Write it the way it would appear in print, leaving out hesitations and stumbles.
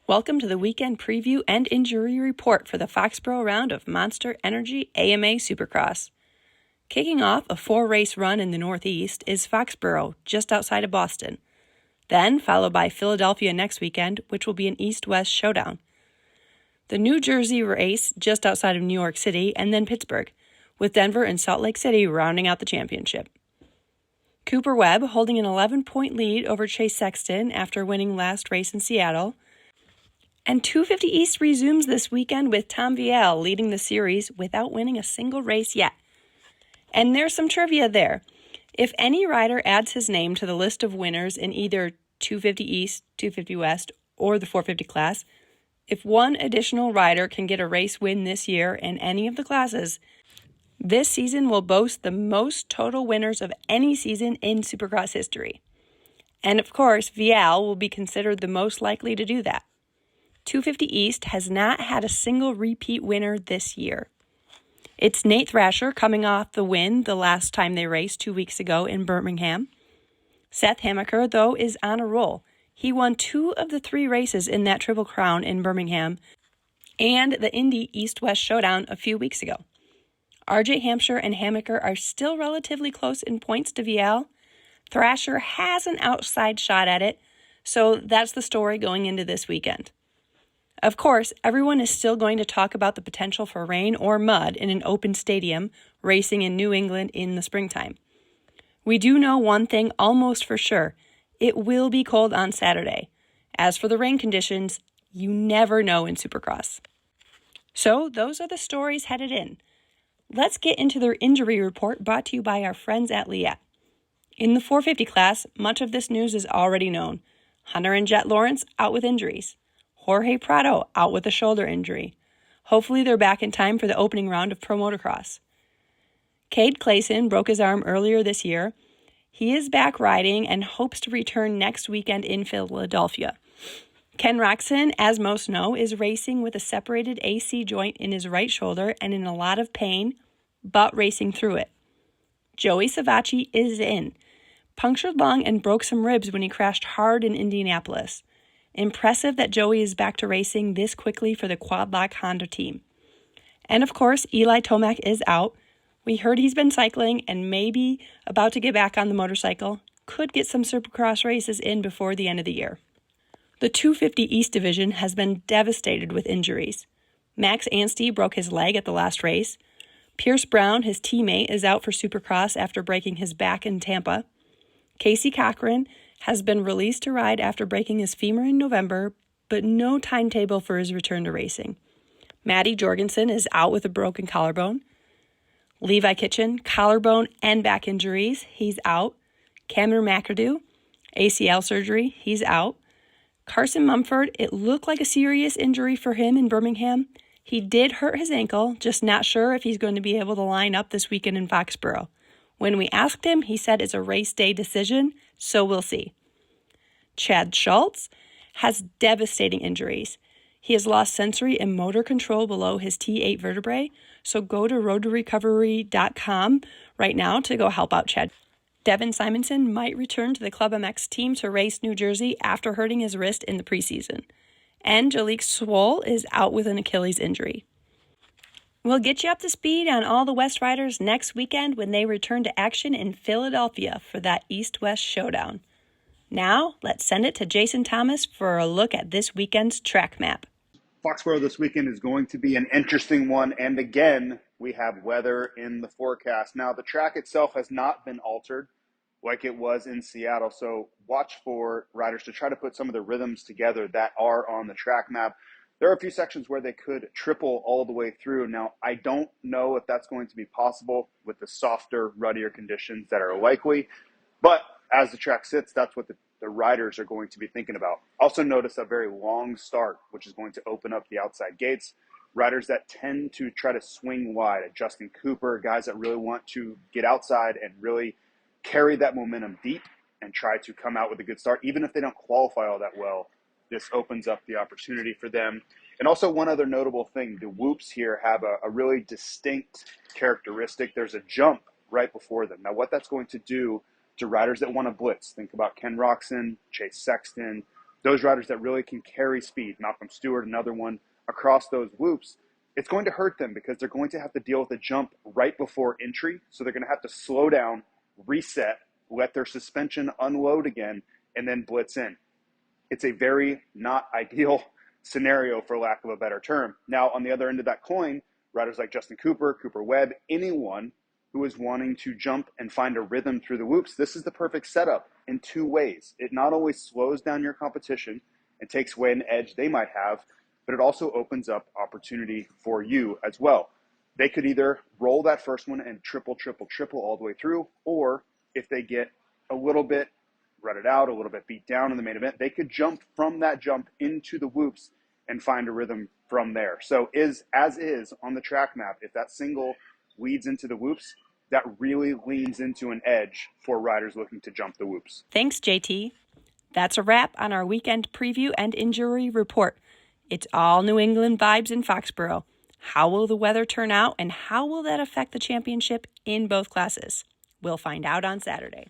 Welcome to the weekend preview and injury report for the Foxborough round of Monster Energy AMA Supercross. Kicking off a 4-race run in the Northeast is Foxborough, just outside of Boston. Then, followed by Philadelphia next weekend, which will be an East-West showdown. The New Jersey race just outside of New York City, and then Pittsburgh, with Denver and Salt Lake City rounding out the championship. Cooper Webb holding an 11-point lead over Chase Sexton after winning last race in Seattle. And 250 East resumes this weekend with Tom Vialle leading the series without winning a single race yet. And there's some trivia there. If any rider adds his name to the list of winners in either 250 East, 250 West, or the 450 class, if one additional rider can get a race win this year in any of the classes, this season will boast the most total winners of any season in Supercross history. And of course, Vialle will be considered the most likely to do that. 250 East has not had a single repeat winner this year. It's Nate Thrasher coming off the win the last time they raced 2 weeks ago in Birmingham. Seth Hammaker, though, is on a roll. He won 2 of the 3 races in that Triple Crown in Birmingham and the Indy East-West Showdown a few weeks ago. RJ Hampshire and Hammaker are still relatively close in points to Vialle. Thrasher has an outside shot at it, so that's the story going into this weekend. Of course, everyone is still going to talk about the potential for rain or mud in an open stadium racing in New England in the springtime. We do know one thing almost for sure. It will be cold on Saturday. As for the rain conditions, you never know in Supercross. So those are the stories headed in. Let's get into their injury report brought to you by our friends at Leatt. In the 450 class, much of this news is already known. Hunter and Jett Lawrence out with injuries. Jorge Prado out with a shoulder injury. Hopefully they're back in time for the opening round of Pro Motocross. Cade Clason broke his arm earlier this year. He is back riding and hopes to return next weekend in Philadelphia. Ken Roczen, as most know, is racing with a separated AC joint in his right shoulder and in a lot of pain, but racing through it. Joey Savacci is in. Punctured lung and broke some ribs when he crashed hard in Indianapolis. Impressive that Joey is back to racing this quickly for the Quadlock Honda team. And of course, Eli Tomac is out. We heard he's been cycling and maybe about to get back on the motorcycle. Could get some Supercross races in before the end of the year. The 250 East Division has been devastated with injuries. Max Anstey broke his leg at the last race. Pierce Brown, his teammate, is out for Supercross after breaking his back in Tampa. Casey Cochran has been released to ride after breaking his femur in November, but no timetable for his return to racing. Matty Jorgensen is out with a broken collarbone. Levi Kitchen, collarbone and back injuries, he's out. Cameron McAdoo, ACL surgery, he's out. Carson Mumford, it looked like a serious injury for him in Birmingham. He did hurt his ankle, just not sure if he's going to be able to line up this weekend in Foxborough. When we asked him, he said it's a race day decision, so we'll see. Chad Schultz has devastating injuries. He has lost sensory and motor control below his T8 vertebrae, so go to roadtorecovery.com right now to go help out Chad. Devin Simonson might return to the Club MX team to race New Jersey after hurting his wrist in the preseason. And Jalik Swoll is out with an Achilles injury. We'll get you up to speed on all the West Riders next weekend when they return to action in Philadelphia for that East-West showdown. Now, let's send it to Jason Thomas for a look at this weekend's track map. Foxborough this weekend is going to be an interesting one, and again, we have weather in the forecast. Now, the track itself has not been altered like it was in Seattle, so watch for riders to try to put some of the rhythms together that are on the track map. There are a few sections where they could triple all the way through. Now, I don't know if that's going to be possible with the softer, ruddier conditions that are likely, but as the track sits, that's what the riders are going to be thinking about. Also notice a very long start, which is going to open up the outside gates. Riders that tend to try to swing wide, Justin Cooper, guys that really want to get outside and really carry that momentum deep and try to come out with a good start, even if they don't qualify all that well. This opens up the opportunity for them. And also one other notable thing, the whoops here have a really distinct characteristic. There's a jump right before them. Now what that's going to do to riders that want to blitz, think about Ken Roczen, Chase Sexton, those riders that really can carry speed, Malcolm Stewart, another one, across those whoops, it's going to hurt them because they're going to have to deal with a jump right before entry. So they're going to have to slow down, reset, let their suspension unload again, and then blitz in. It's a very not ideal scenario, for lack of a better term. Now, on the other end of that coin, riders like Justin Cooper, Cooper Webb, anyone who is wanting to jump and find a rhythm through the whoops, this is the perfect setup in two ways. It not only slows down your competition and takes away an edge they might have, but it also opens up opportunity for you as well. They could either roll that first one and triple all the way through, or if they get a little bit rutted out, a little bit beat down in the main event, they could jump from that jump into the whoops and find a rhythm from there. So as is on the track map, if that single leads into the whoops, that really leans into an edge for riders looking to jump the whoops. Thanks, JT. That's a wrap on our weekend preview and injury report. It's all New England vibes in Foxboro. How will the weather turn out, and how will that affect the championship in both classes? We'll find out on Saturday.